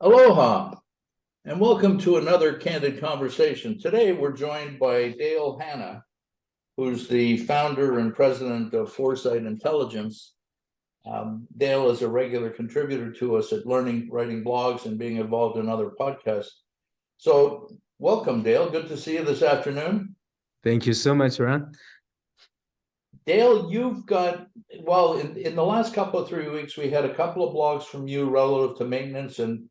Aloha, and welcome to another Candid Conversation. Today, we're joined by Dale Hanna, who's the founder and president of Foresight Intelligence. Dale is a regular contributor to us at Learning, writing blogs, and being involved in other podcasts. So welcome, Dale. Good to see you this afternoon. Thank you so much, Ron. Dale, you've got, well, in the last couple of 3 weeks, we had a couple of blogs from you relative to maintenance and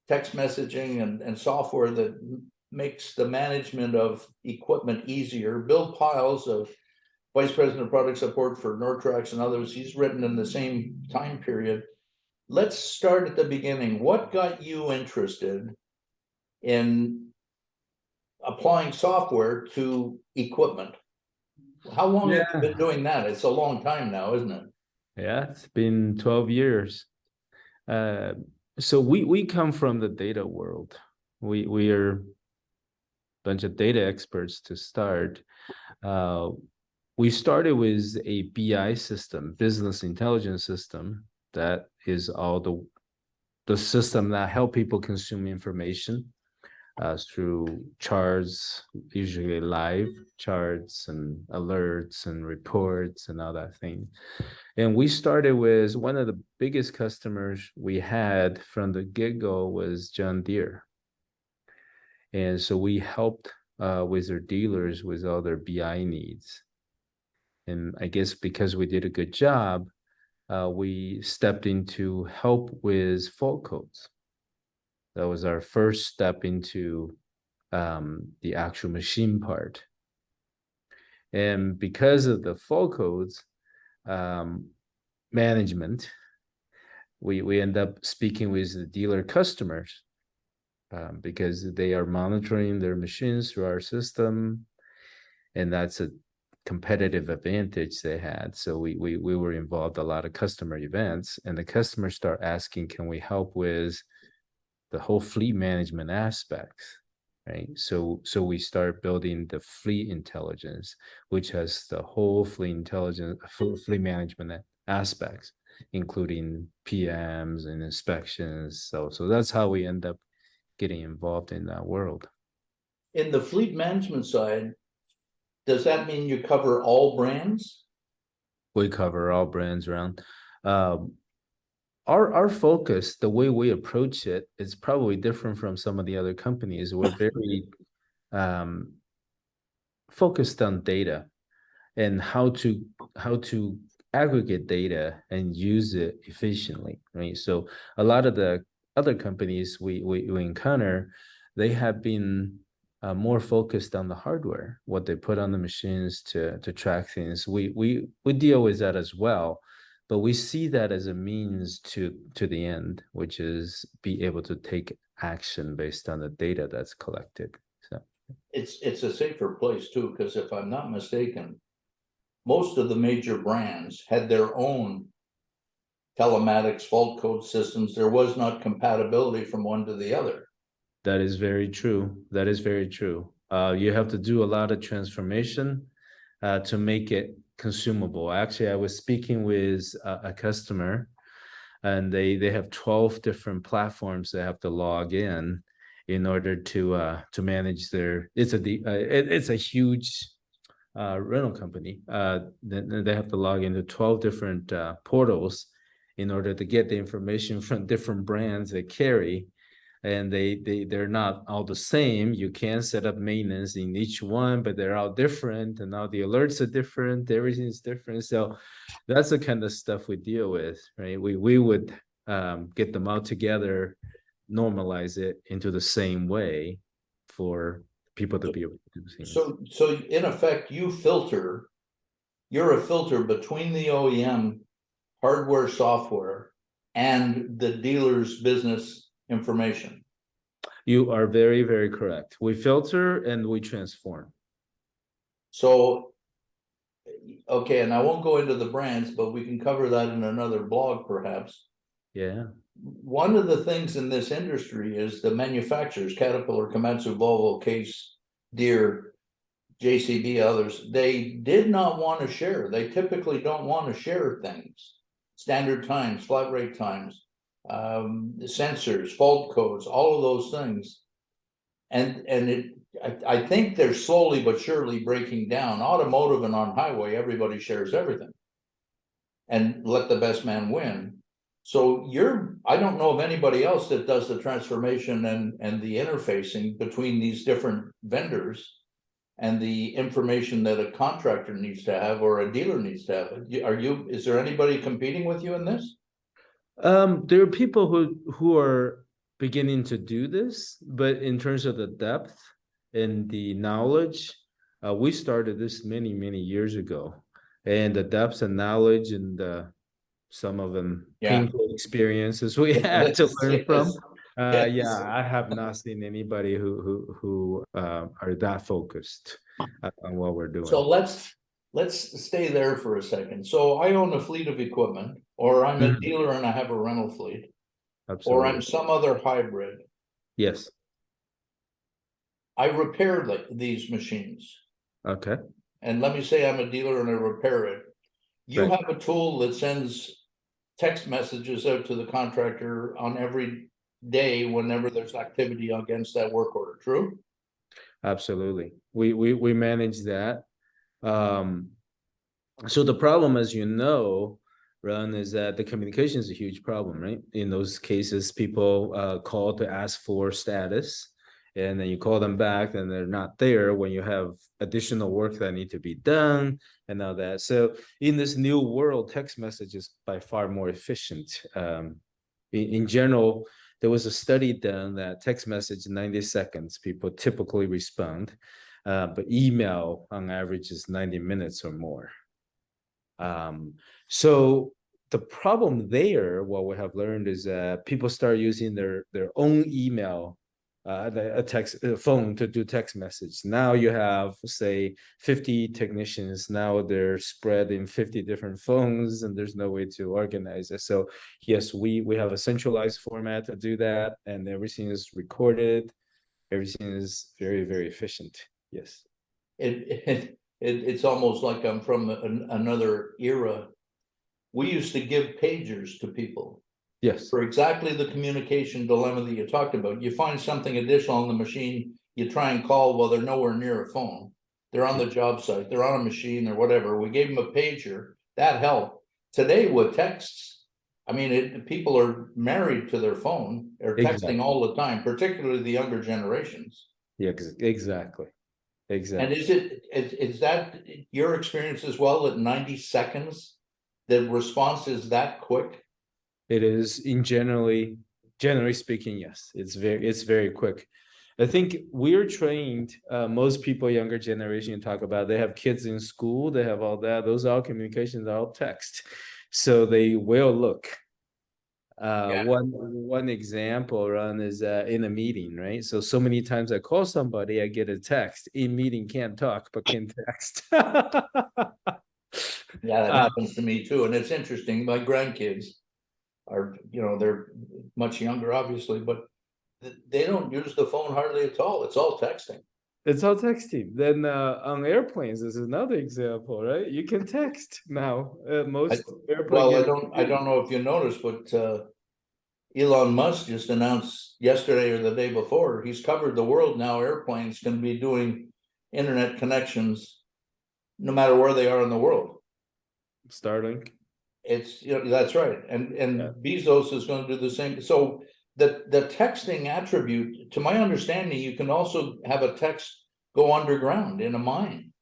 text messaging and software that makes the management of equipment easier. Bill Piles, of Vice President of Product Support for Nortrax and others, he's written in the same time period. Let's start at the beginning. What got you interested in applying software to equipment? How long have you been doing that? It's a long time now, isn't it? Yeah, it's been 12 years. So we come from the data world. We are a bunch of data experts to start. We started with a BI system, business intelligence system, that is all the system that help people consume information through charts, usually live charts and alerts and reports and all that thing. And we started with one of the biggest customers we had from the get-go was John Deere. And so we helped with their dealers with all their BI needs. And I guess because we did a good job, we stepped in to help with fault codes. That was our first step into the actual machine part. And because of the fault codes management, we end up speaking with the dealer customers because they are monitoring their machines through our system, and that's a competitive advantage they had. So we were involved in a lot of customer events, and the customers start asking, can we help with the whole fleet management aspects, right? So we start building the fleet intelligence, which has the whole fleet intelligence, fleet management aspects, including PMs and inspections. So that's how we end up getting involved in that world. In the fleet management side, does that mean you cover all brands? We cover all brands around. Our focus, the way we approach it, is probably different from some of the other companies. We're very focused on data and how to aggregate data and use it efficiently, right? So a lot of the other companies we encounter, they have been more focused on the hardware, what they put on the machines to track things. We deal with that as well, but we see that as a means to the end, which is be able to take action based on the data that's collected. So it's a safer place too, because if I'm not mistaken, most of the major brands had their own telematics fault code systems. There was not compatibility from one to the other. that is very true. That is very true. You have to do a lot of transformation to make it consumable. Actually, I was speaking with a customer, and they have 12 different platforms they have to log in order to manage their. It's a huge rental company. They have to log into 12 different portals in order to get the information from different brands they carry, and they're not all the same. You can set up maintenance in each one, but they're all different, and now the alerts are different, everything is different. So that's the kind of stuff we deal with, right? We would get them all together, normalize it into the same way for people to be able to do things. So in effect, you're a filter between the OEM hardware, software, and the dealer's business information. You are very, very correct. We filter and we transform. So, okay, and I won't go into the brands, but we can cover that in another blog perhaps. Yeah. One of the things in this industry is the manufacturers, Caterpillar, Komatsu, Volvo, Case, Deere, JCB, others, they did not want to share. They typically don't want to share things, standard times, flat rate times. sensors, fault codes, all of those things. And I think they're slowly but surely breaking down. Automotive and on highway, everybody shares everything. And let the best man win. So I don't know of anybody else that does the transformation and the interfacing between these different vendors and the information that a contractor needs to have or a dealer needs to have. Is there anybody competing with you in this? There are people who are beginning to do this, but in terms of the depth and the knowledge, we started this many years ago, and the depth and knowledge and some of them painful experiences we had to learn from. Yeah, I have not seen anybody who are that focused on what we're doing. So let's stay there for a second. So I own a fleet of equipment, or I'm a dealer and I have a rental fleet, or I'm some other hybrid. Yes. I repair these machines. Okay. And let me say I'm a dealer and I repair it. You have a tool that sends text messages out to the contractor on every day whenever there's activity against that work order, true? Absolutely. We manage that. So the problem, as you know, Ron, is that the communication is a huge problem, right? In those cases, people call to ask for status, and then you call them back and they're not there when you have additional work that need to be done and all that. So in this new world, text message is by far more efficient. In general, there was a study done that text message 90 seconds, people typically respond, but email on average is 90 minutes or more. So the problem there, what we have learned is that people start using their own email, a phone to do text message. Now you have, say, 50 technicians. Now they're spread in 50 different phones, and there's no way to organize it. So yes, we have a centralized format to do that, and everything is recorded. Everything is very efficient. Yes. It's almost like I'm from another era. We used to give pagers to people. Yes. For exactly the communication dilemma that you talked about. You find something additional on the machine, you try and call, well, they're nowhere near a phone. They're on the job site, they're on a machine or whatever. We gave them a pager, that helped. Today with texts, I mean, people are married to their phone, they're texting all the time, particularly the younger generations. Yeah, exactly. And is that your experience as well, at 90 seconds, the response is that quick? It is generally speaking, yes. It's very quick. I think we're trained, most people younger generation talk about, they have kids in school, they have all that. Those are all communications, are all text. So they will look. One example, Ron, is in a meeting, right? So many times I call somebody, I get a text. In meeting, can't talk, but can text. Yeah, that happens to me too. And it's interesting. My grandkids are, they're much younger, obviously, but they don't use the phone hardly at all. It's all texting. It's all texting. Then on airplanes, this is another example, right? You can text now. Most airplanes. Well, I don't know if you noticed, but Elon Musk just announced yesterday or the day before, he's covered the world now. Airplanes can be doing internet connections no matter where they are in the world. Starlink. It's, that's right. And Bezos is going to do the same. So the texting attribute, to my understanding, you can also have a text go underground in a mine,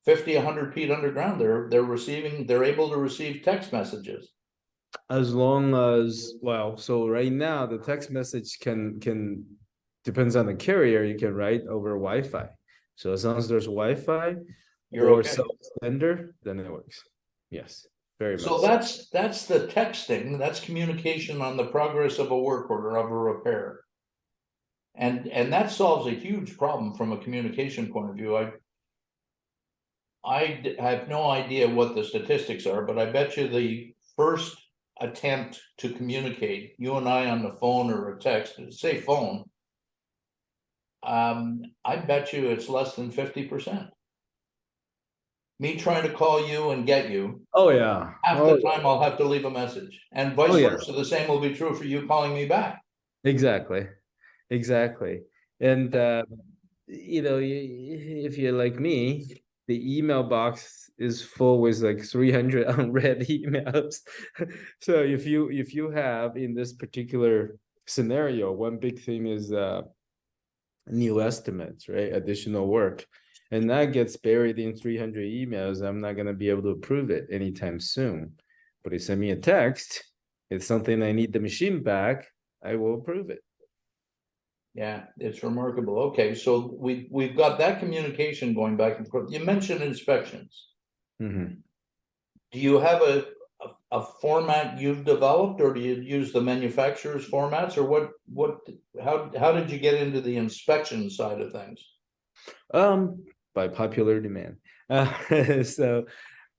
50, 100 feet underground. They're able to receive text messages. As long as, well, so right now the text message can depends on the carrier, you can write over Wi-Fi. So as long as there's Wi-Fi or self-sender, then it works. Yes, very much. So that's the texting, that's communication on the progress of a work order, of a repair. And that solves a huge problem from a communication point of view. I have no idea what the statistics are, but I bet you the first attempt to communicate, you and I on the phone or a text, say phone, I bet you it's less than 50%. me trying to call you and get you, Oh yeah. half Oh the time I'll have to leave a message. And oh vice yeah. versa, the same will be true for you calling me back. Exactly. Exactly. And if you're like me, the email box is full with like 300 unread emails. So if you have in this particular scenario, one big thing is new estimates, right? Additional work. And that gets buried in 300 emails. I'm not going to be able to approve it anytime soon. But if you send me a text, it's something I need the machine back, I will approve it. Yeah, it's remarkable. Okay, so we've got that communication going back and forth. You mentioned inspections. Mhm. Do you have a format you've developed, or do you use the manufacturer's formats, or how did you get into the inspection side of things? By popular demand. So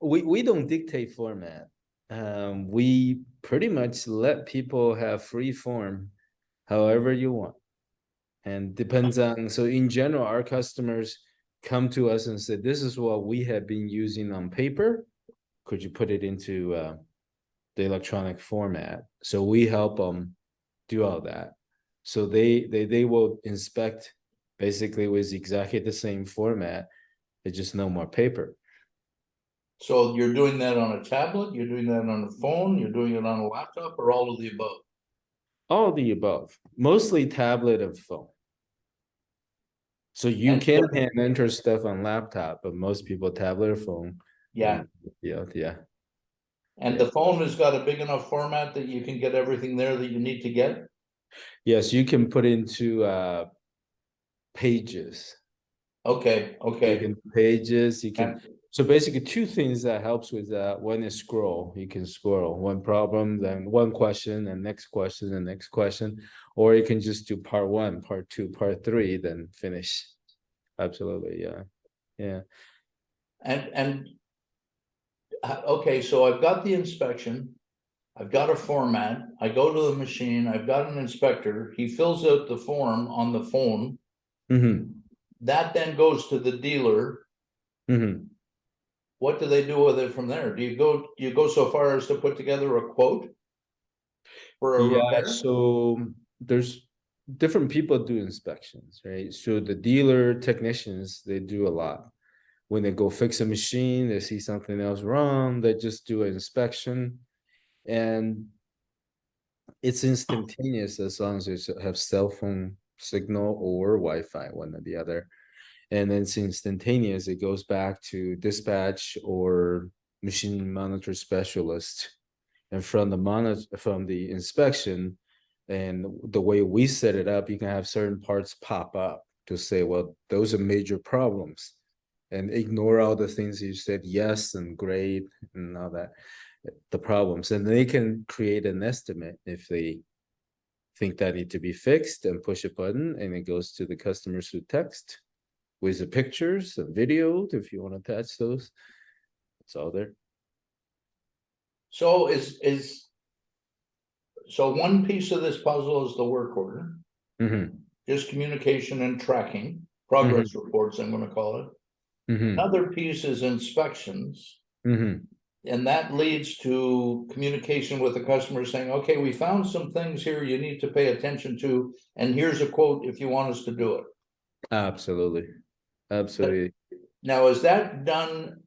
we don't dictate format. We pretty much let people have free form however you want. And depends on, so in general, our customers come to us and say, this is what we have been using on paper. Could you put it into the electronic format? So we help them do all that. So they will inspect basically with exactly the same format. It's just no more paper. So you're doing that on a tablet, you're doing that on a phone, you're doing it on a laptop, or all of the above? All the above, mostly tablet and phone. So you And can hand enter stuff on laptop, but most people tablet or phone. yeah, And yeah. and the phone has got a big enough format that you can get everything there that you need to get? Yes, you can put into pages. Okay, You okay. can pages, you can. And So basically two things that helps with that. One is scroll. You can scroll one problem, then one question, and next question, and next question. Or you can just do part one, part two, part three, then finish. Absolutely, yeah. Yeah. and okay, so I've got the inspection, I've got a format, I go to the machine, I've got an inspector, he fills out the form on the phone. Mm-hmm. That then goes to the dealer. Mm-hmm. What do they do with it from there? Do you go so far as to put together a quote for a Yeah, repair? so there's different people do inspections, right? So the dealer technicians, they do a lot. When they go fix a machine, they see something else wrong, they just do an inspection. And it's instantaneous as long as you have cell phone signal or Wi-Fi, one or the other. And then it's instantaneous. It goes back to dispatch or machine monitor specialist. And from the inspection and the way we set it up, you can have certain parts pop up to say, well, those are major problems, and ignore all the things you said yes and great and all that, the problems, and they can create an estimate if they think that need to be fixed and push a button, and it goes to the customers who text with the pictures and video if you want to attach those. It's all there. So so one piece of this puzzle is the work order, Mm-hmm. just communication and tracking, progress Mm-hmm. reports, I'm gonna call it. Mm-hmm. Another piece is inspections. Mm-hmm. And that leads to communication with the customer saying, okay, we found some things here you need to pay attention to, and here's a quote if you want us to do it. Absolutely. But Absolutely. now, is that done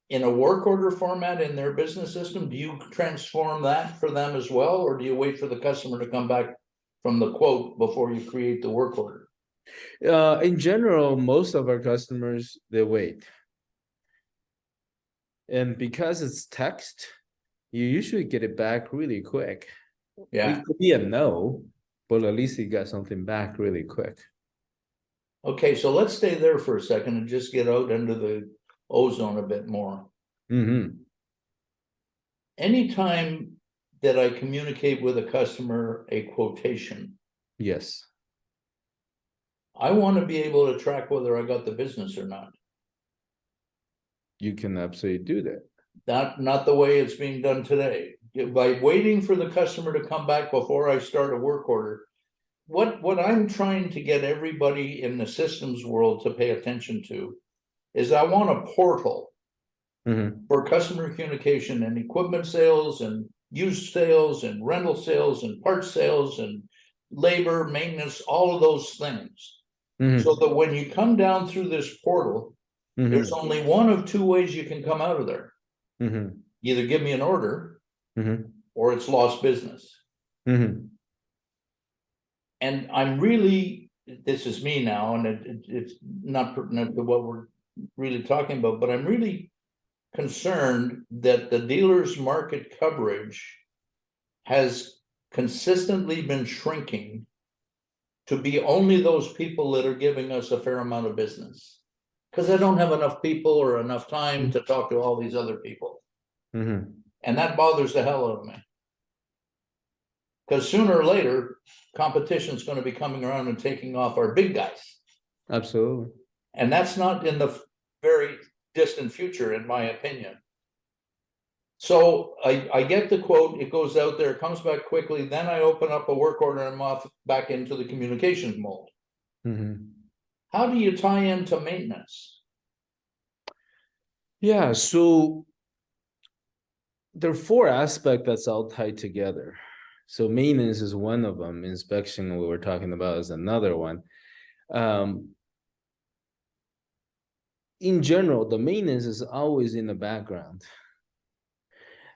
in a work order format in their business system? Do you transform that for them as well, or do you wait for the customer to come back from the quote before you create the work order? In general, most of our customers, they wait. And because it's text, you usually get it back really quick. Yeah. It could be a no, but at least you got something back really quick. Okay, so let's stay there for a second and just get out into the ozone a bit more. Mm-hmm. Anytime that I communicate with a customer a quotation, Yes, I want to be able to track whether I got the business or not. you can absolutely do that. Not the way it's being done today. By waiting for the customer to come back before I start a work order, what I'm trying to get everybody in the systems world to pay attention to is I want a portal Mm-hmm. for customer communication and equipment sales and used sales and rental sales and parts sales and labor, maintenance, all of those things. So Mm-hmm. that when you come down through this portal, there's Mm-hmm. only one of two ways you can come out of there. Mm-hmm. Either give me an order Mm-hmm. or it's lost business. Mm-hmm. And I'm really, this is me now, and it's not pertinent to what we're really talking about, but I'm really concerned that the dealer's market coverage has consistently been shrinking to be only those people that are giving us a fair amount of business. Because I don't have enough people or enough time to talk to all these other people. Mm-hmm. And that bothers the hell out of me. Because sooner or later, competition's going to be coming around and taking off our big guys. Absolutely. And that's not in the very distant future, in my opinion. So I get the quote, it goes out there, it comes back quickly, then I open up a work order and I'm off back into the communications mold. Mm-hmm. How do you tie into maintenance? Yeah, so there are four aspects that's all tied together. So maintenance is one of them. Inspection, what we're talking about, is another one. In general, the maintenance is always in the background.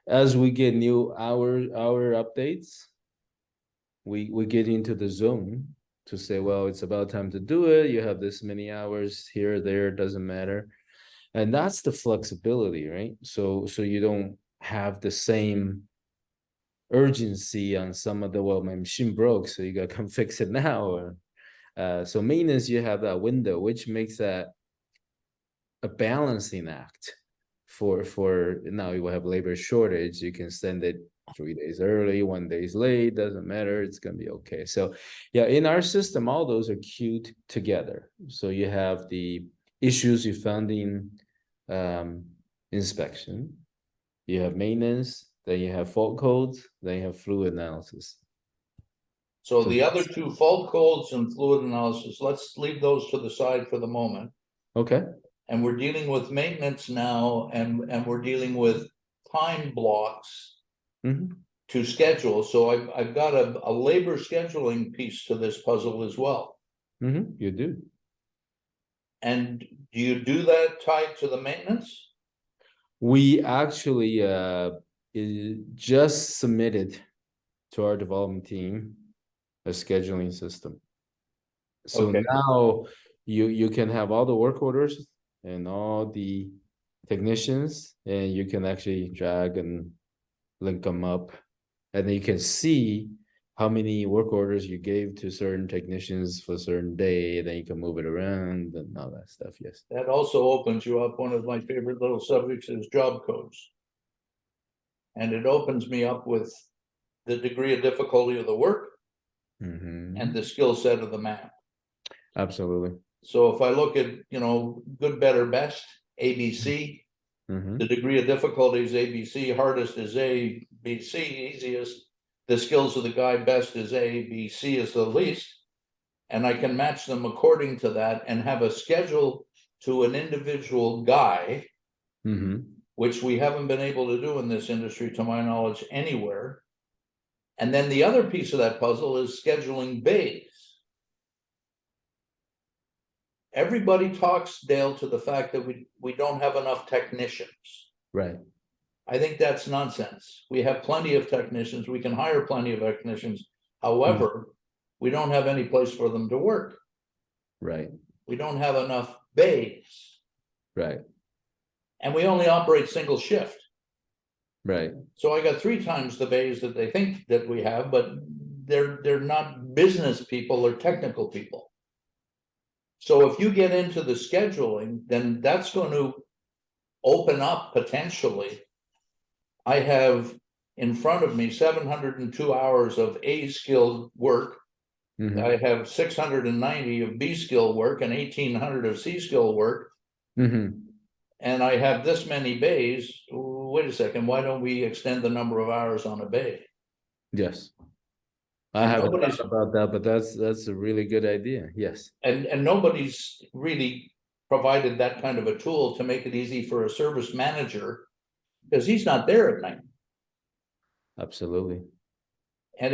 As we get new hour updates, we get into the zone to say, well, it's about time to do it. You have this many hours here, there, doesn't matter. And that's the flexibility, right? So you don't have the same urgency on some of the, well, my machine broke, so you gotta come fix it now. Or so maintenance, you have that window, which makes that a balancing act for now. You will have labor shortage, you can send it 3 days early, 1 day late, doesn't matter, it's gonna be okay. So yeah, in our system, all those are queued together. So you have the issues you found in inspection, you have maintenance, then you have fault codes, then you have fluid analysis. So So the other two, fault codes and fluid analysis, let's leave those to the side for the moment. okay. And we're dealing with maintenance now, and we're dealing with time blocks Mm-hmm. to schedule. So I've got a labor scheduling piece to this puzzle as well. Mm-hmm. You do. And do you do that tied to the maintenance? We actually just submitted to our development team a scheduling system. So Okay. now you can have all the work orders and all the technicians, and you can actually drag and link them up, and then you can see how many work orders you gave to certain technicians for a certain day, then you can move it around and all that stuff. Yes. That also opens you up. One of my favorite little subjects is job codes. And it opens me up with the degree of difficulty of the work and the skill set of the man. Absolutely. So if I look at, good, better, best, ABC, the degree of difficulty is ABC, hardest is A, B, C, easiest. The skills of the guy, best is A, B, C is the least. And I can match them according to that and have a schedule to an individual guy, which we haven't been able to do in this industry, to my knowledge, anywhere. And then the other piece of that puzzle is scheduling bays. Everybody talks, Dale, to the fact that we don't have enough technicians. Right. I think that's nonsense. We have plenty of technicians. We can hire plenty of technicians. However, we don't have any place for them to work. Right. We don't have enough bays. Right. And we only operate single shift. Right. So I got 3 times the bays that they think that we have, but they're not business people or technical people. So if you get into the scheduling, then that's going to open up potentially. I have in front of me 702 hours of A skilled work. I have 690 of B skill work and 1800 of C skill work. And I have this many bays. Wait a second, why don't we extend the number of hours on a bay? Yes. I And haven't nobody's thought about that, but that's a really good idea. Yes. and nobody's really provided that kind of a tool to make it easy for a service manager, because he's not there at night. Absolutely. And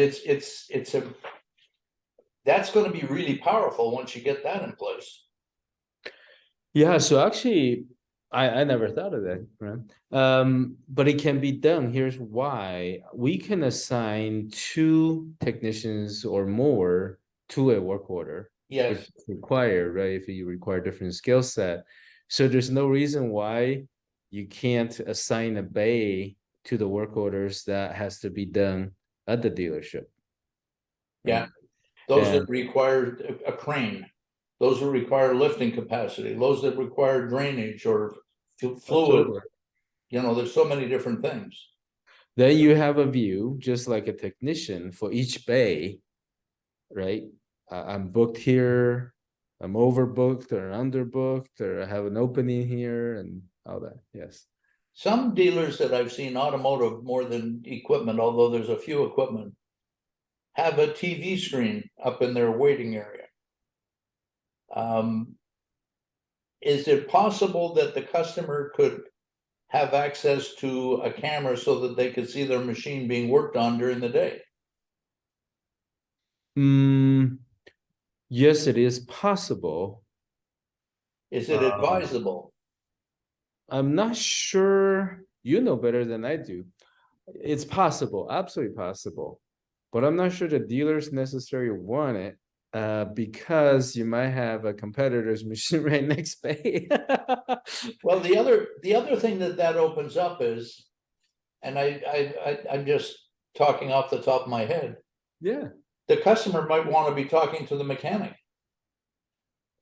that's going to be really powerful once you get that in place. Yeah, so actually, I never thought of that, right? But it can be done. Here's why. We can assign 2 technicians or more to a work order. Yes. If required, right? If you require different skill set. So there's no reason why you can't assign a bay to the work orders that has to be done at the dealership. Yeah. Right? Those And that require a crane, those that require lifting capacity, those that require drainage or fluid. absolutely. You know, there's so many different things. Then you have a view, just like a technician for each bay, right? I'm booked here, I'm overbooked or underbooked, or I have an opening here and all that. Yes. Some dealers that I've seen, automotive more than equipment, although there's a few equipment, have a TV screen up in their waiting area. Is it possible that the customer could have access to a camera so that they could see their machine being worked on during the day? Yes, it is possible. Is it advisable? I'm not sure. You know better than I do. It's possible, absolutely possible. But I'm not sure the dealers necessarily want it because you might have a competitor's machine right next bay. Well, the other thing that opens up is, and I'm just talking off the top of my head, Yeah. the customer might want to be talking to the mechanic.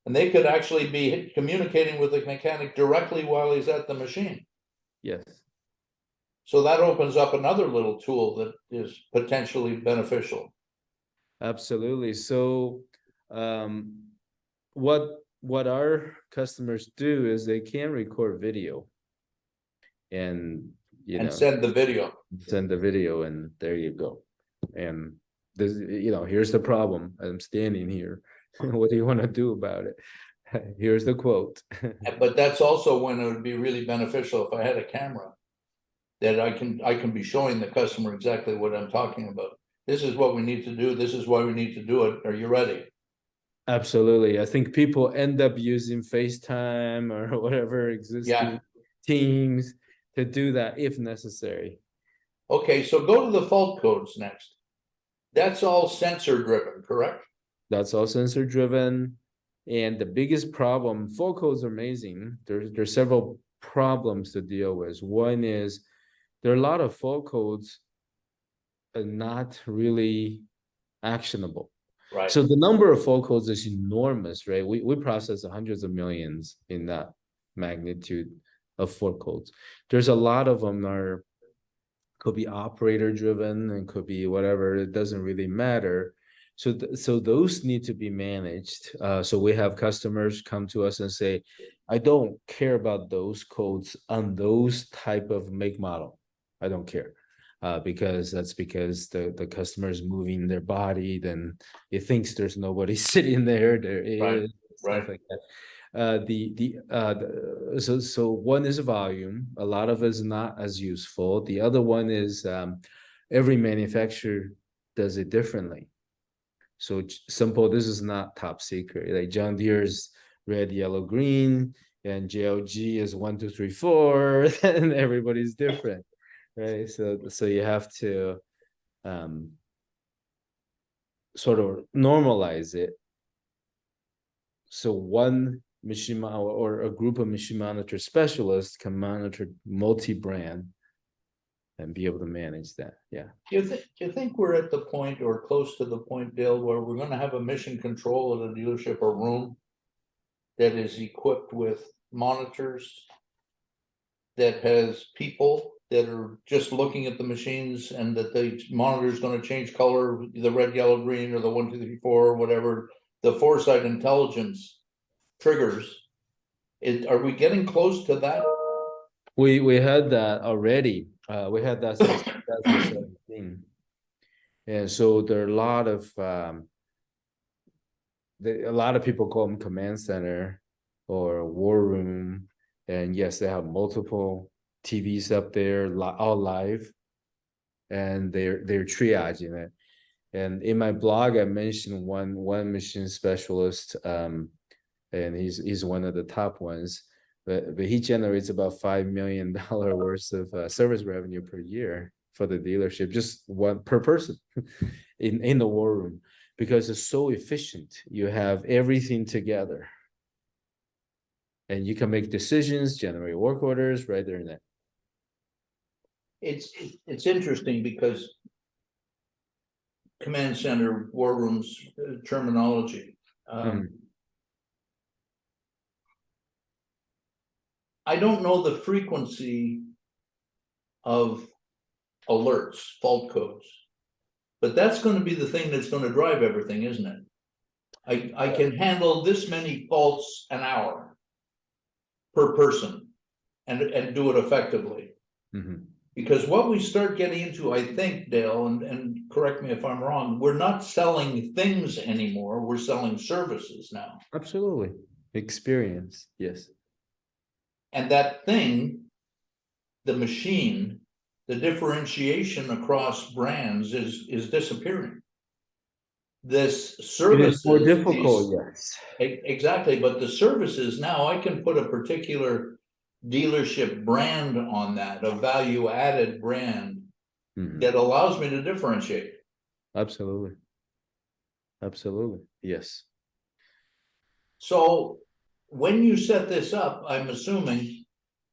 And they could actually be communicating with the mechanic directly while he's at the machine. Yes. So that opens up another little tool that is potentially beneficial. Absolutely. So what our customers do is they can record video and send the video. Send the video and there you go. And this, here's the problem. I'm standing here. What do you want to do about it? Here's the quote. But that's also when it would be really beneficial if I had a camera that I can be showing the customer exactly what I'm talking about. This is what we need to do. This is why we need to do it. Are you ready? Absolutely. I think people end up using FaceTime or whatever existing Teams to do that if necessary. Okay, so go to the fault codes next. That's all sensor driven, correct? That's all sensor driven. And the biggest problem, fault codes are amazing. There's several problems to deal with. One is there are a lot of fault codes are not really actionable. Right. So the number of fault codes is enormous, right? We process hundreds of millions in that magnitude of fault codes. There's a lot of them could be operator driven and could be whatever. It doesn't really matter. So those need to be managed. So we have customers come to us and say, I don't care about those codes on those type of make model. I don't care. Because the customer is moving their body, then it thinks there's nobody sitting there. There is stuff like that. So one is volume. A lot of it is not as useful. The other one is every manufacturer does it differently. So simple. This is not top secret. Like John Deere's red, yellow, green, and JLG is 1, 2, 3, 4, and everybody's different. Right, so you have to sort of normalize it. So one machine or a group of machine monitor specialists can monitor multi-brand and be able to manage that. Yeah. Do you think we're at the point or close to the point, Dale, where we're going to have a mission control at a dealership or room that is equipped with monitors that has people that are just looking at the machines, and that the monitor is going to change color, the red, yellow, green, or the 1, 2, 3, 4, or whatever the Foresight Intelligence triggers? Are we getting close to that? We had that already. We had that since 2017. And so there are a lot of people call them command center or a war room. And yes, they have multiple TVs up there, all live, and they're triaging it. And in my blog, I mentioned one machine specialist, and he's one of the top ones. But he generates about $5 million worth of service revenue per year for the dealership, just one per person in the war room, because it's so efficient. You have everything together, and you can make decisions, generate work orders right there and then. It's interesting because command center, war rooms, terminology. I don't know the frequency of alerts, fault codes, but that's going to be the thing that's going to drive everything, isn't it? I can handle this many faults an hour per person and do it effectively. Because what we start getting into, I think, Dale, and correct me if I'm wrong, we're not selling things anymore, we're selling services now. Absolutely. Experience, yes. And that thing, the machine, the differentiation across brands is disappearing. This services, it is more difficult, yes. Exactly, but the services now, I can put a particular dealership brand on that, a value added brand that allows me to differentiate. Absolutely. Absolutely, yes. So when you set this up, I'm assuming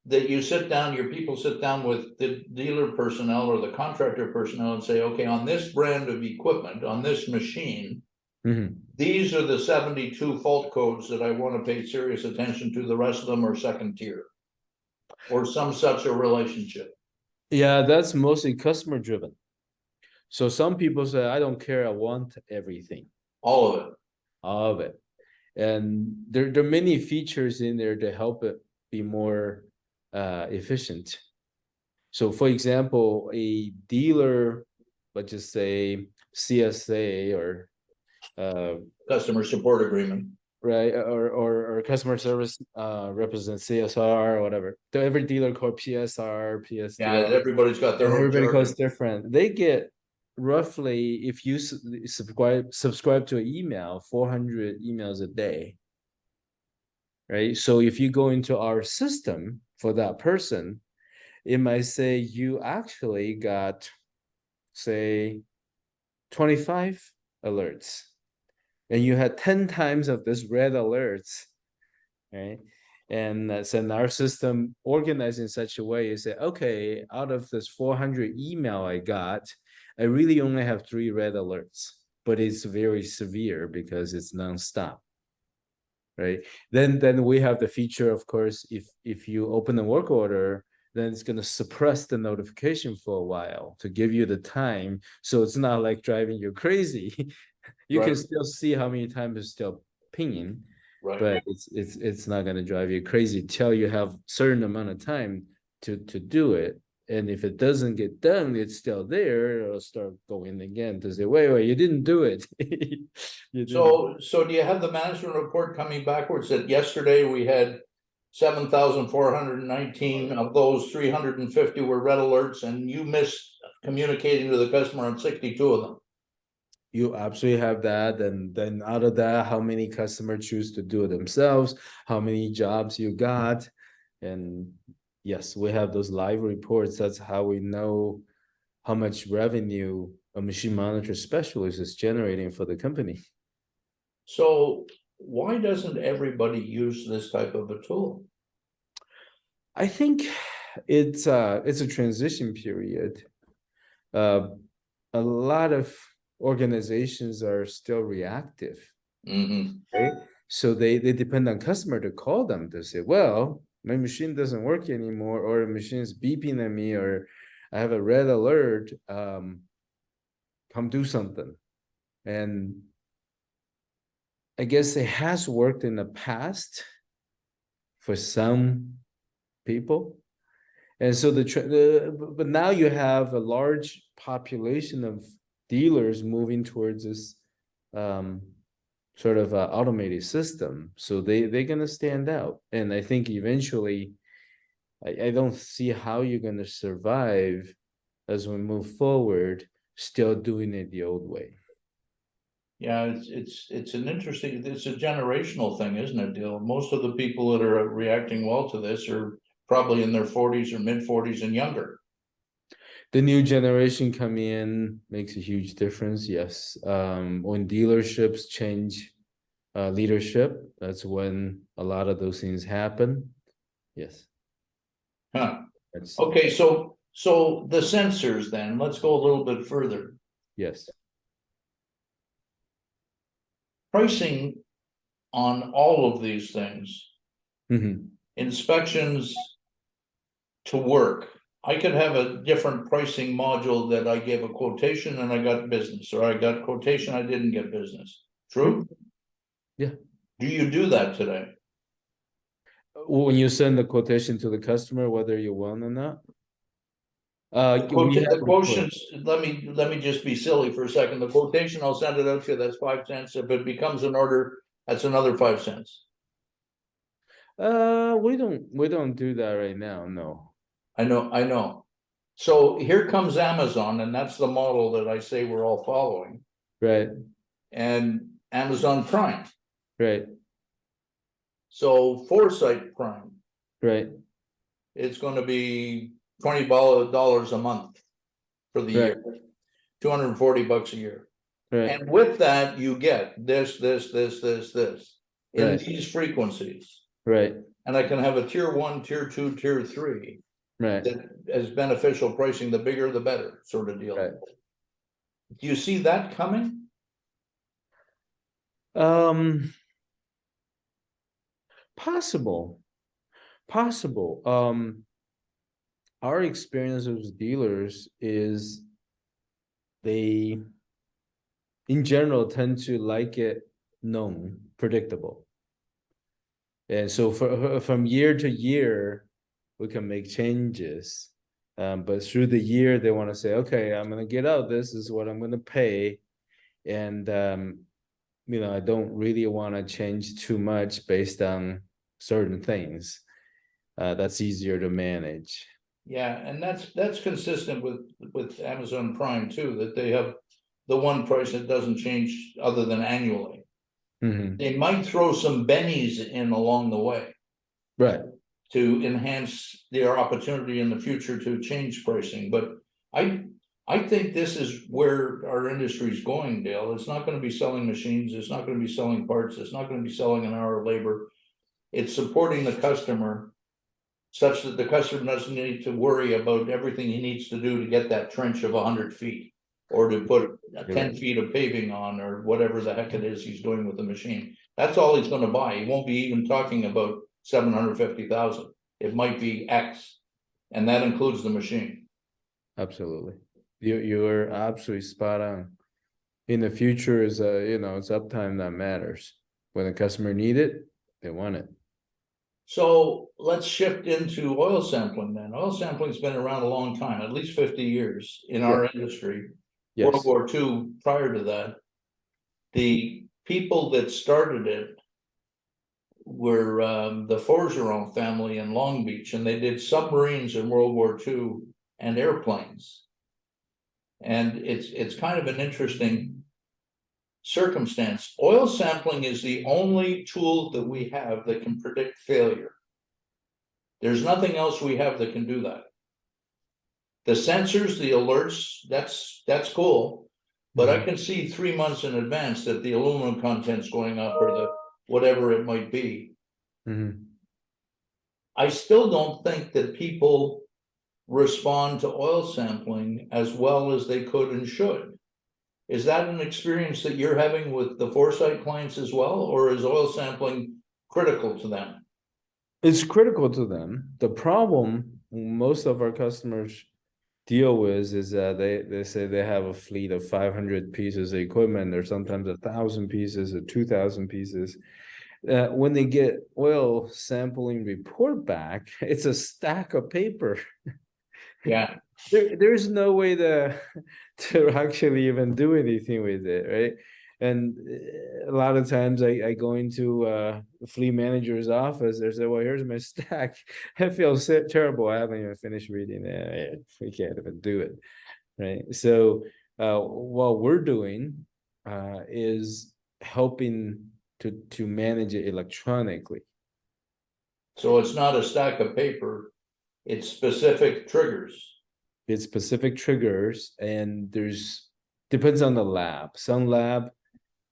that you sit down, your people sit down with the dealer personnel or the contractor personnel and say, okay, on this brand of equipment, on this machine, these are the 72 fault codes that I want to pay serious attention to. The rest of them are second tier or some such a relationship. Yeah, that's mostly customer driven. So some people say, I don't care, I want everything. All of it. All of it. And there are many features in there to help it be more efficient. So for example, a dealer, let's just say CSA or customer support agreement, right, or customer service represents CSR or whatever. So every dealer called PSR, PSDR. Yeah, everybody's got their own everybody jargon. calls different. They get roughly, if you subscribe to an email, 400 emails a day, right? So if you go into our system for that person, it might say you actually got, say, 25 alerts, and you had 10 times of this red alerts, right? And so our system organized in such a way, you say, okay, out of this 400 email I got, I really only have 3 red alerts, but it's very severe because it's nonstop, right? Then we have the feature, of course, if you open a work order, then it's going to suppress the notification for a while to give you the time, so it's not like driving you crazy. You can still see how many times it's still pinging, but it's not going to drive you crazy till you have certain amount of time to do it. And if it doesn't get done, it's still there. It'll start going again to say, wait, you didn't do it. So do you have the management report coming backwards that yesterday we had 7,419 of those 350 were red alerts, and you missed communicating to the customer on 62 of them? You absolutely have that. And then out of that, how many customers choose to do it themselves, how many jobs you got. And yes, we have those live reports. That's how we know how much revenue a machine monitor specialist is generating for the company. So why doesn't everybody use this type of a tool? I think it's a transition period. A lot of organizations are still reactive, right? So they depend on customer to call them to say, well, my machine doesn't work anymore, or the machine is beeping at me, or I have a red alert, come do something. And I guess it has worked in the past for some people. And so but now you have a large population of dealers moving towards this sort of automated system, so they're gonna stand out. And I think eventually, I don't see how you're gonna survive as we move forward, still doing it the old way. Yeah, it's an interesting, it's a generational thing, isn't it, Dale? Most of the people that are reacting well to this are probably in their 40s or mid-40s and younger. The new generation coming in makes a huge difference. Yes. When dealerships change leadership, that's when a lot of those things happen. Yes. Huh. That's Okay, so the sensors then, let's go a little bit further. yes. Pricing on all of these things, Mm-hmm. inspections to work. I could have a different pricing module that I gave a quotation and I got business, or I got quotation, I didn't get business. True? Yeah. Do you do that today? When you send the quotation to the customer, whether you won or not, The quotations, let me just be silly for a second. The quotation, I'll send it out to you, that's 5 cents. If it becomes an order, that's another 5 cents. we don't do that right now. No. I know. So here comes Amazon, and that's the model that I say we're all following. Right. And Amazon Prime. Right. So Foresight Prime, Right. it's going to be $20 a month for the Right. year, $240 a year. Right. And with that, you get this in Right. these frequencies. Right. And I can have a tier 1, tier 2, tier 3 Right. that as beneficial pricing, the bigger the better sort of deal. Right. Do you see that coming? Possible. Our experience with dealers is they, in general, tend to like it known, predictable. And so from year to year, we can make changes. But through the year, they want to say, okay, I'm going to get out. This is what I'm going to pay. And, I don't really want to change too much based on certain things. That's easier to manage. Yeah, and that's consistent with Amazon Prime too, that they have the one price that doesn't change other than annually. Mm-hmm. They might throw some bennies in along the way. Right. To enhance their opportunity in the future to change pricing, but I think this is where our industry is going, Dale. It's not going to be selling machines, it's not going to be selling parts, it's not going to be selling an hour of labor. It's supporting the customer such that the customer doesn't need to worry about everything he needs to do to get that trench of 100 feet or to put 10 feet of paving on or whatever the heck it is he's doing with the machine. That's all he's going to buy. He won't be even talking about 750,000. It might be X, and that includes the machine. Absolutely. You're absolutely spot on. In the future is it's uptime that matters. When the customer need it, they want it. So let's shift into oil sampling then. Oil sampling's been around a long time, at least 50 years in our industry. Yes. World War II, prior to that, the people that started it were the Forgeron family in Long Beach, and they did submarines in World War II and airplanes. And it's kind of an interesting circumstance. Oil sampling is the only tool that we have that can predict failure. There's nothing else we have that can do that. The sensors, the alerts, that's cool, but I can see 3 months in advance that the aluminum content's going up or the whatever it might be. Mm-hmm. I still don't think that people respond to oil sampling as well as they could and should. Is that an experience that you're having with the Foresight clients as well, or is oil sampling critical to them? It's critical to them. The problem most of our customers deal with is that they say they have a fleet of 500 pieces of equipment, or sometimes 1,000 pieces or 2,000 pieces. When they get oil sampling report back, it's a stack of paper. Yeah. There's no way to actually even do anything with it, right? And a lot of times I go into the fleet manager's office. They say, "Well, here's my stack." I feel terrible. I haven't even finished reading it. We can't even do it, right? So what we're doing is helping to manage it electronically. So it's not a stack of paper, it's specific triggers. It's specific triggers, and there's depends on the lab. Some lab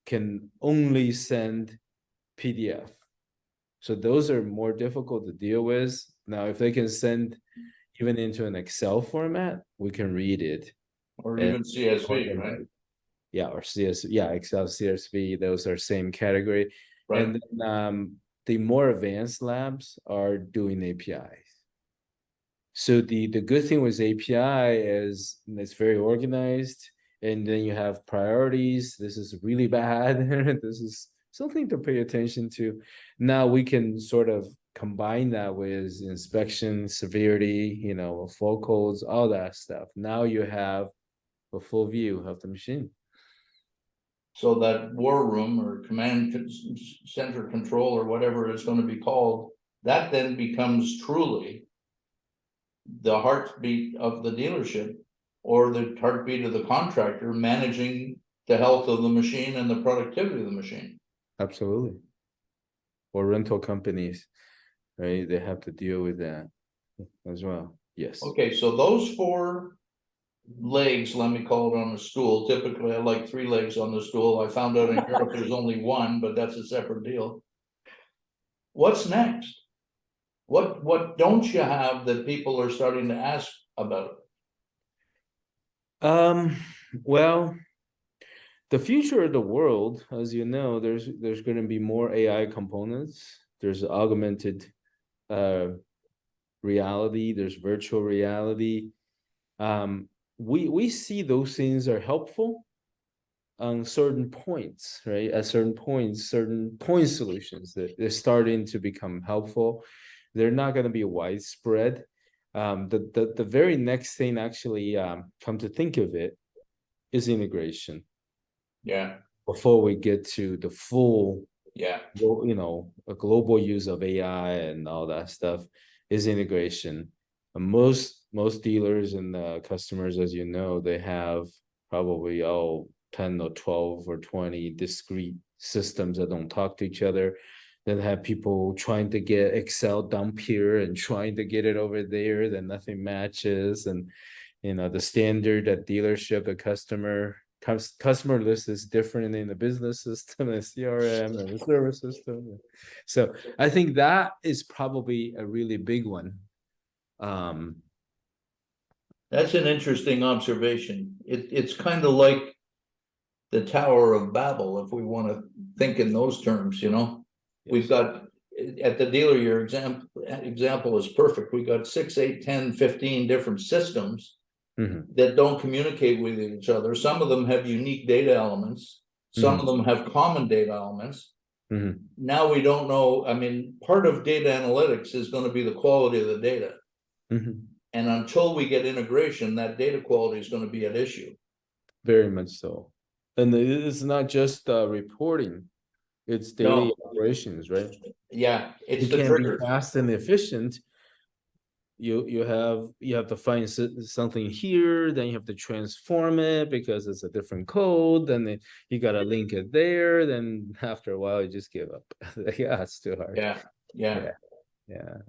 can only send PDF. So those are more difficult to deal with. Now, if they can send even into an Excel format, we can read it. Or even CSV, right? Yeah, or yeah, Excel, CSV, those are same category. Right. And then the more advanced labs are doing APIs. So the good thing with API is it's very organized, and then you have priorities. This is really bad. This is something to pay attention to. Now we can sort of combine that with inspection, severity, fault codes, all that stuff. Now you have a full view of the machine. So that war room or command center control or whatever it's going to be called, that then becomes truly the heartbeat of the dealership or the heartbeat of the contractor managing the health of the machine and the productivity of the machine. Absolutely. Or rental companies, right? They have to deal with that as well. Yes. Okay, so those four legs, let me call it, on the stool. Typically, I like 3 legs on the stool. I found out in Europe there's only one, but that's a separate deal. What's next? What don't you have that people are starting to ask about? Well, the future of the world, as you know, there's going to be more AI components. There's augmented reality. There's virtual reality. We see those things are helpful on certain points, right? At certain points, certain point solutions that they're starting to become helpful. They're not going to be widespread. The very next thing, actually, come to think of it, is integration. Yeah. Before we get to the full, Yeah, a global use of AI and all that stuff, is integration. Most dealers and customers, as you know, they have probably 10 or 12 or 20 discrete systems that don't talk to each other, that have people trying to get Excel dump here and trying to get it over there, then nothing matches. And the standard at dealership, the customer list is different in the business system and CRM and the service system. So I think that is probably a really big one. that's an interesting observation. It's kind of like the Tower of Babel, if we want to think in those terms. We've got at the dealer, your example is perfect. We got 6, 8, 10, 15 different systems that don't communicate with each other. Some of them have unique data elements. Some of them have common data elements. Now we don't know. I mean, part of data analytics is going to be the quality of the data. And until we get integration, that data quality is going to be an issue. Very much so. And it's not just reporting, it's daily operations, right? Yeah, it's it the can't trigger. Be fast and efficient. You have to find something here, then you have to transform it because it's a different code, then you got to link it there, then after a while you just give up. Yeah, it's too hard. Yeah.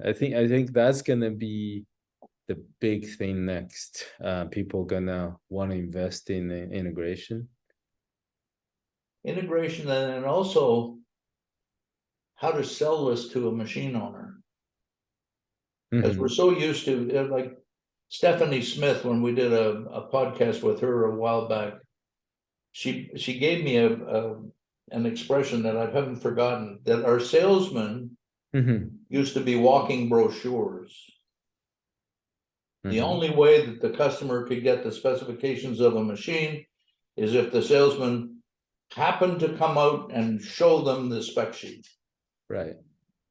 I think that's gonna be the big thing next. People gonna want to invest in integration And also how to sell this to a machine owner. As we're so used to, like Stephanie Smith, when we did a podcast with her a while back, she gave me an expression that I haven't forgotten, that our salesmen used to be walking brochures. The only way that the customer could get the specifications of a machine is if the salesman happened to come out and show them the spec sheet. Right.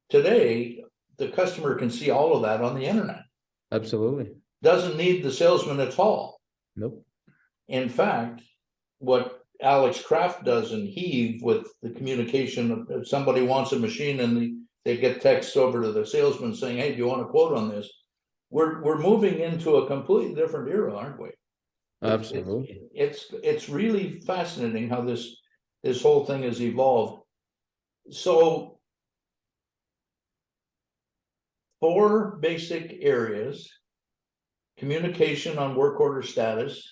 Today, the customer can see all of that on the internet. Absolutely. Doesn't need the salesman at all. Nope. In fact, what Alex Kraft does in Heave with the communication. If somebody wants a machine and they get texts over to the salesman saying, hey, do you want a quote on this? We're moving into a completely different era, aren't we? Absolutely. It's really fascinating how this whole thing has evolved. So 4 basic areas: communication on work order status,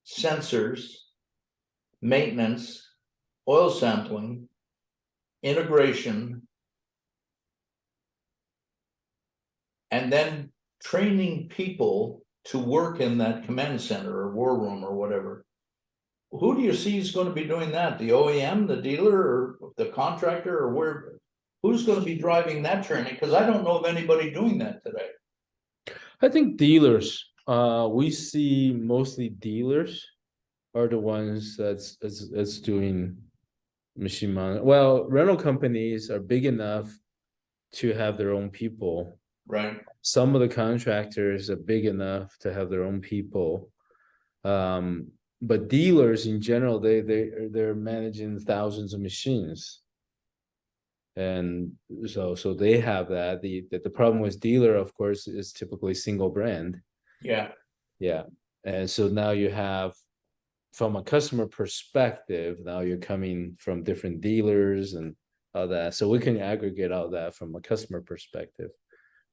sensors, maintenance, oil sampling, integration, and then training people to work in that command center or war room or whatever. Who do you see is going to be doing that? The OEM, the dealer, or the contractor, or where? Who's going to be driving that training? Because I don't know of anybody doing that today. I think dealers, we see mostly dealers are the ones that's doing machine monitoring. Well, rental companies are big enough to have their own people. Right. Some of the contractors are big enough to have their own people. But dealers in general, they're managing thousands of machines. And so they have that. The problem with dealer, of course, is typically single brand. Yeah. Yeah. And so now you have, from a customer perspective, now you're coming from different dealers and all that. So we can aggregate all that from a customer perspective.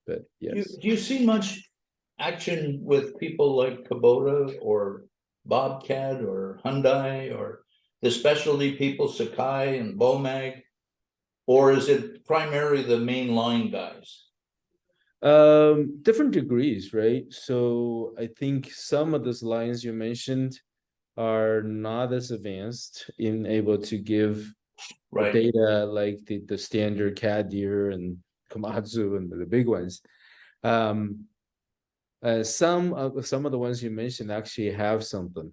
But yes. Do you see much action with people like Kubota or Bobcat or Hyundai or the specialty people, Sakai and Bomag? Or is it primarily the mainline guys? Different degrees, right? So I think some of those lines you mentioned are not as advanced in able to give Right. data like the standard cat deer and Komatsu and the big ones. Some of the ones you mentioned actually have something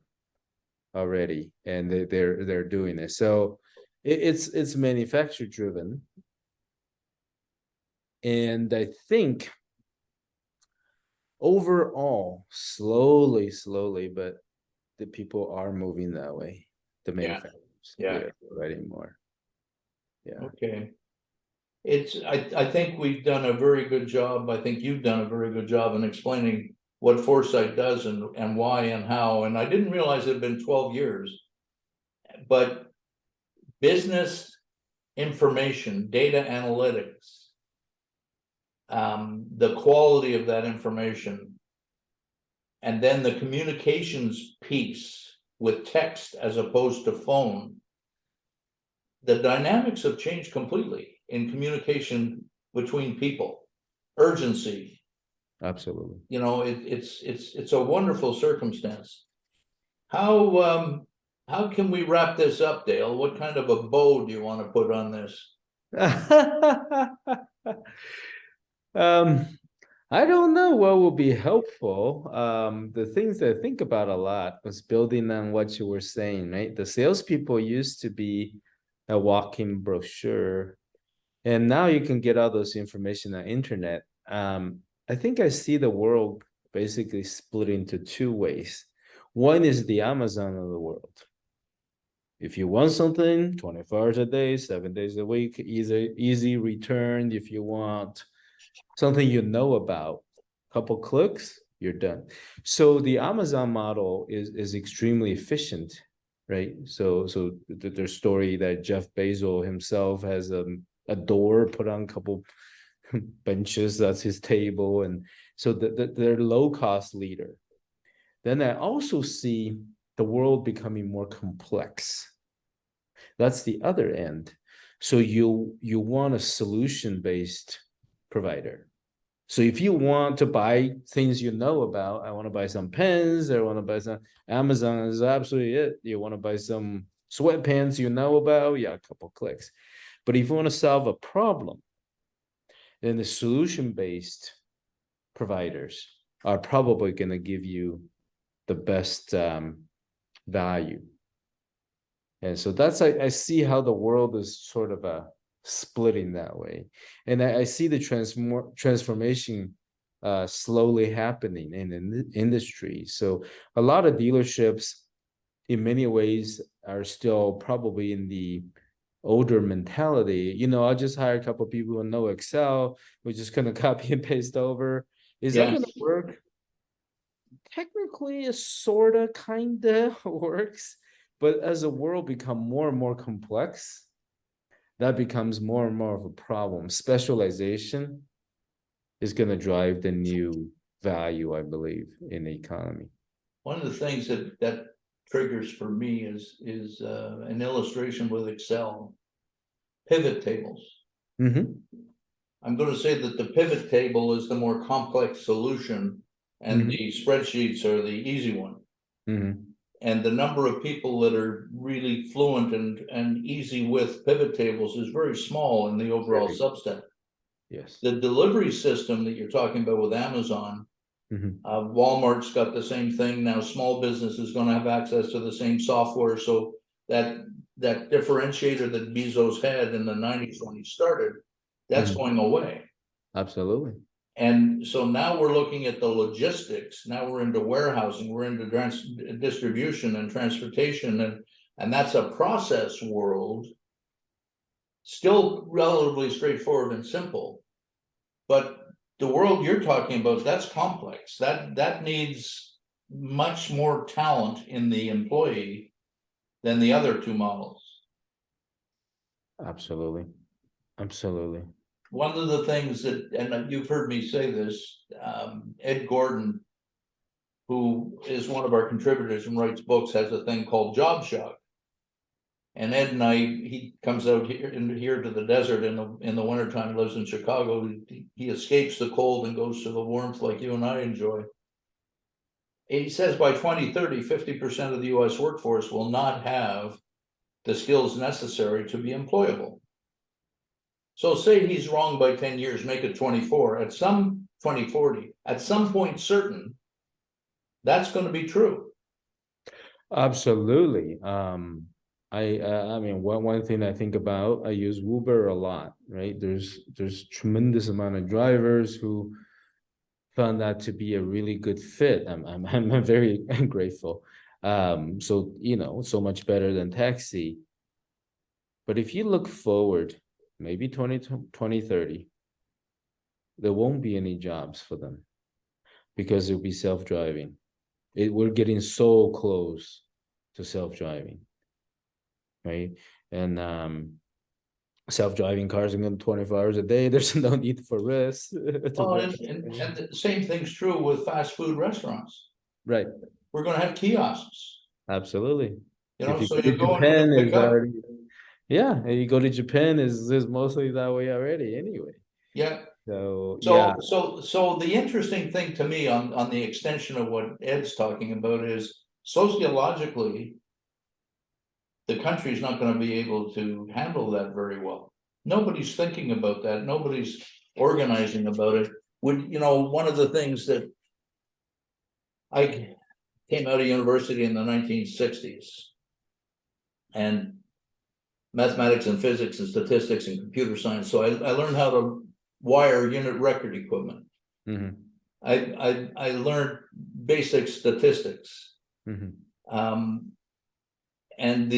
already, and they're doing it. So it's manufacturer driven, and I think overall, slowly, but the people are moving that way. The manufacturers, they're writing more. Yeah. Okay. I think we've done a very good job. I think you've done a very good job in explaining what Foresight does and why and how. And I didn't realize it had been 12 years. But business information, data analytics, the quality of that information, and then the communications piece with text as opposed to phone, the dynamics have changed completely in communication between people. Urgency. Absolutely. You know, it's a wonderful circumstance. How can we wrap this up, Dale? What kind of a bow do you want to put on this? I don't know what will be helpful. The things that I think about a lot was building on what you were saying, right? The salespeople used to be a walking brochure, and now you can get all those information on internet. I think I see the world basically split into 2 ways. One is the Amazon of the world. If you want something, 24 hours a day, 7 days a week, easy return. If you want something you know about, couple clicks, you're done. So the Amazon model is extremely efficient, right? So their story that Jeff Bezos himself has a door put on a couple benches, that's his table, and so they're low cost leader. Then I also see the world becoming more complex. That's the other end. So you want a solution based provider. So if you want to buy things you know about, I want to buy some pens, I want to buy some, Amazon is absolutely it. You want to buy some sweatpants you know about, yeah, a couple clicks. But if you want to solve a problem, then the solution-based providers are probably going to give you the best value. And so that's, I see how the world is sort of splitting that way. And I see the transformation slowly happening in the industry. So a lot of dealerships in many ways are still probably in the older mentality. I'll just hire a couple of people who know Excel. We're just gonna copy and paste over. Is that Yeah. gonna work? Technically, it sorta kinda works, but as the world become more and more complex, that becomes more and more of a problem. Specialization is gonna drive the new value, I believe, in the economy. One of the things that triggers for me is an illustration with Excel. Pivot tables. Mm-hmm. I'm going to say that the pivot table is the more complex solution, and Mm-hmm. the spreadsheets are the easy one. Mm-hmm. And the number of people that are really fluent and easy with pivot tables is very small in the overall Very. subset. Yes. The delivery system that you're talking about with Amazon, Mm-hmm. Walmart's got the same thing now. Small business is going to have access to the same software, so that differentiator that Bezos had in the 90s when he started, that's Mm-hmm. going away. Absolutely. And so now we're looking at the logistics. Now we're into warehousing, we're into distribution and transportation, and that's a process world, still relatively straightforward and simple. But the world you're talking about, that's complex. That needs much more talent in the employee than the other two models. Absolutely. Absolutely. One of the things that, and you've heard me say this, Ed Gordon, who is one of our contributors and writes books, has a thing called Job Shock. And Ed and he comes out here to the desert in the wintertime, lives in Chicago. He escapes the cold and goes to the warmth like you and I enjoy. He says by 2030, 50% of the US workforce will not have the skills necessary to be employable. So say he's wrong by 10 years, make it 24, at some 2040, at some point certain, that's going to be true. Absolutely. I mean, one thing I think about, I use Uber a lot, right? There's tremendous amount of drivers who found that to be a really good fit. I'm very grateful. So so much better than taxi. But if you look forward, maybe 2030, there won't be any jobs for them because it'll be self-driving. We're getting so close to self-driving, right? And self-driving cars are going 24 hours a day. There's no need for rest. Well, and the same thing's true with fast food restaurants. Right. We're going to have kiosks, Absolutely. If you so go to you go and you Japan, can pick is up. already, yeah. And you go to Japan, is mostly that way already anyway. Yeah. So yeah. So the interesting thing to me on the extension of what Ed's talking about is sociologically, the country is not going to be able to handle that very well. Nobody's thinking about that. Nobody's organizing about it. One of the things that I came out of university in the 1960s, and mathematics and physics and statistics and computer science. So I learned how to wire unit record equipment. Mm-hmm. I learned basic statistics. Mm-hmm. And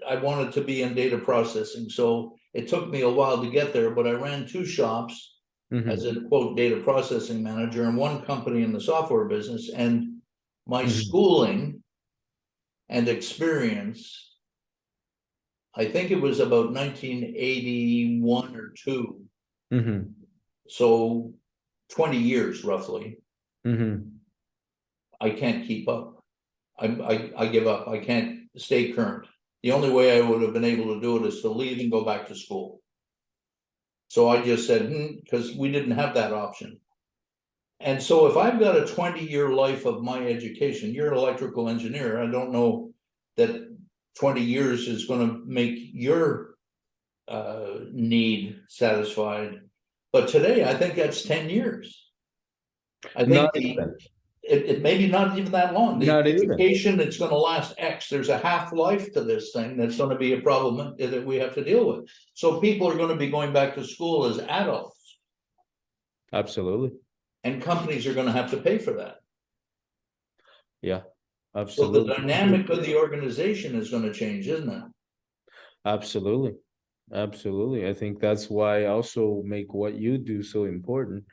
I wanted to be in data processing. So it took me a while to get there, but I ran two shops Mm-hmm. as a quote data processing manager and one company in the software business. And my Mm-hmm. schooling and experience, I think it was about 1981 or two. Mm-hmm. So 20 years roughly. Mm-hmm. I can't keep up. I give up. I can't stay current. The only way I would have been able to do it is to leave and go back to school. So I just said, because we didn't have that option. And so if I've got a 20-year life of my education, you're an electrical engineer. I don't know that 20 years is going to make your need satisfied. But today, I think that's 10 years. I think Not even. it may be not even that long. The Not even. education, it's going to last X. There's a half-life to this thing that's going to be a problem that we have to deal with. So people are going to be going back to school as adults. Absolutely. And companies are going to have to pay for that. Yeah. So the Absolutely. dynamic of the organization is going to change, isn't it? Absolutely. Absolutely. I think that's why I also make what you do so important.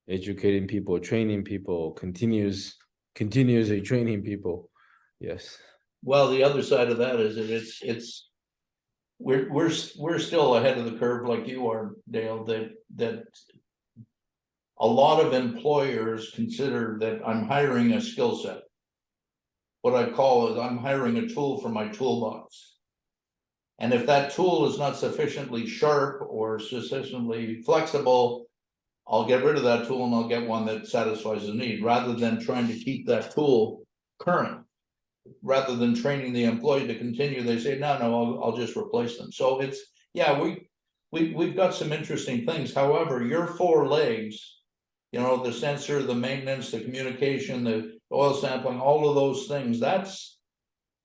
Educating people, training people, continuously training people. Yes. Well, the other side of that is that we're still ahead of the curve like you are, Dale, that a lot of employers consider that I'm hiring a skill set. What I call is I'm hiring a tool for my toolbox. And if that tool is not sufficiently sharp or sufficiently flexible, I'll get rid of that tool and I'll get one that satisfies the need, rather than trying to keep that tool current. Rather than training the employee to continue, they say, no, I'll just replace them. So it's, yeah, we've got some interesting things. However, your four legs, you know, the sensor, the maintenance, the communication, the oil sampling, all of those things, that's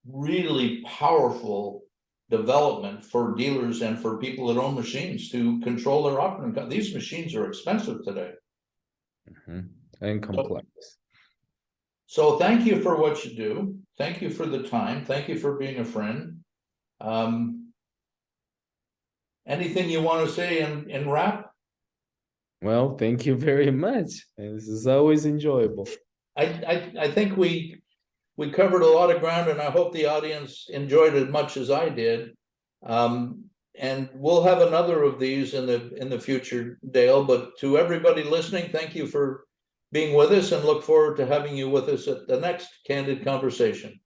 really powerful development for dealers and for people that own machines to control their operating. These machines are expensive today. And complex. So thank you for what you do. Thank you for the time. Thank you for being a friend. Anything you want to say in wrap? Well, thank you very much. This is always enjoyable. I think we covered a lot of ground, and I hope the audience enjoyed it as much as I did. And we'll have another of these in the future, Dale. But to everybody listening, thank you for being with us, and look forward to having you with us at the next Candid Conversation.